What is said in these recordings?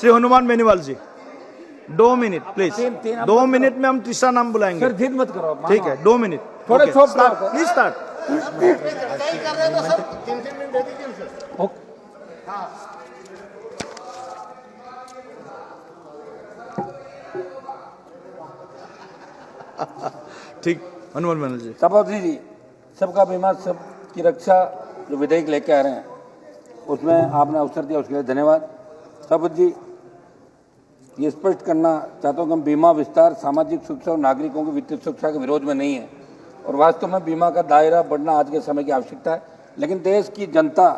Shri Hanuman Beniwal ji 2 minute please. 2 minute में हम तीसरा नाम बुलाएंगे। सर जिद मत करो, ठीक है 2 मिनट थोड़े सॉफ्ट रहो, प्लीज स्टार्ट। ठीक हनुमान बेनीवाल जी। सभापति जी, सबका बीमा सबकी रक्षा जो विधेयक लेके आ रहे हैं उसमें आपने अवसर दिया, उसके लिए धन्यवाद। सभापति जी, ये स्पष्ट करना चाहता हूँ कि हम बीमा विस्तार सामाजिक सुरक्षा और नागरिकों की वित्तीय सुरक्षा के विरोध में नहीं है और वास्तव में बीमा का दायरा बढ़ना आज के समय की आवश्यकता है। लेकिन देश की जनता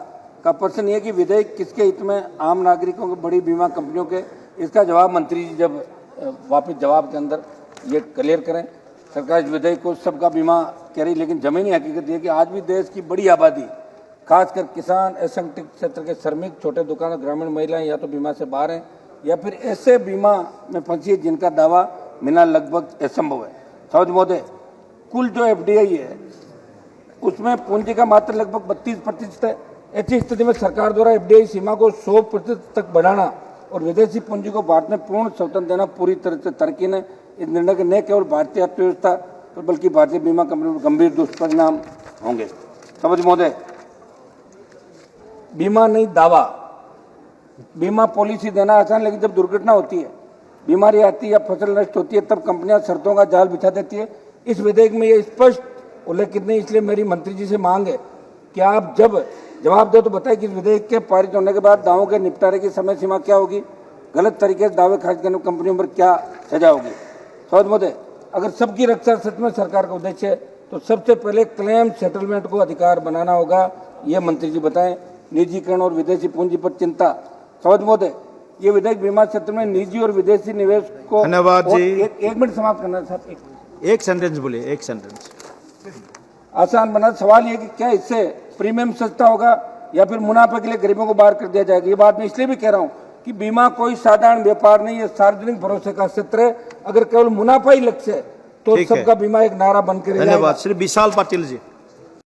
का प्रश्न ये है कि विधेयक किसके हित में, आम नागरिकों के, बड़ी बीमा कंपनियों के, इसका जवाब मंत्री जी जब वापिस जवाब के अंदर ये क्लियर करें। सरकार इस विधेयक को सबका बीमा कह रही, लेकिन जमीनी हकीकत ये कि आज भी देश की बड़ी आबादी, खासकर किसान, असंगठित क्षेत्र के श्रमिक, छोटे दुकान, ग्रामीण महिलाएं या तो बीमा से बाहर हैं या फिर ऐसे बीमा में फंसी है जिनका दावा मिलना लगभग असंभव है। सौज महोदय, कुल जो एफडीआई है उसमें पूंजी का मात्र लगभग 32% है। ऐसी स्थिति में सरकार द्वारा एफडीआई सीमा को 100% तक बढ़ाना और विदेशी पूंजी को भारत में पूर्ण स्वतंत्र देना पूरी तरह से तर्कहीन है। इस निर्णय के न केवल भारतीय अर्थव्यवस्था पर बल्कि भारतीय बीमा कंपनियों पर गंभीर दुष्परिणाम होंगे। समझ महोदय, बीमा नहीं दावा। बीमा पॉलिसी देना आसान, लेकिन जब दुर्घटना होती है, बीमारी आती है या फसल नष्ट होती है, तब कंपनियां शर्तों का जाल बिछा देती है। इस विधेयक में ये स्पष्ट उल्लेखित नहीं, इसलिए मेरी मंत्री जी से मांग है कि आप जब जवाब दो तो बताएं कि इस विधेयक के पारित होने के बाद दावों के निपटारे की समय सीमा क्या होगी, गलत तरीके से दावे खारिज करने कंपनियों पर क्या सजा होगी। सौद महोदय, अगर सबकी रक्षा सच में सरकार का उद्देश्य है तो सबसे पहले क्लेम सेटलमेंट को अधिकार बनाना होगा, ये मंत्री जी बताएं। निजीकरण और विदेशी पूंजी पर चिंता। सौद महोदय, ये विधेयक बीमा क्षेत्र में निजी और विदेशी निवेश को, धन्यवाद जी। एक मिनट समाप्त करना साहब, एक सेंटेंस बोलिए, एक सेंटेंस। आसान बना। सवाल ये कि क्या इससे प्रीमियम सस्ता होगा या फिर मुनाफे के लिए गरीबों को बाहर कर दिया जाएगा। ये बात मैं इसलिए भी कह रहा हूँ कि बीमा कोई साधारण व्यापार नहीं है, सार्वजनिक भरोसे का क्षेत्र है। अगर केवल मुनाफा ही लक्ष्य है तो सबका बीमा एक नारा बनकर। धन्यवाद। श्री विशाल पाटिल जी।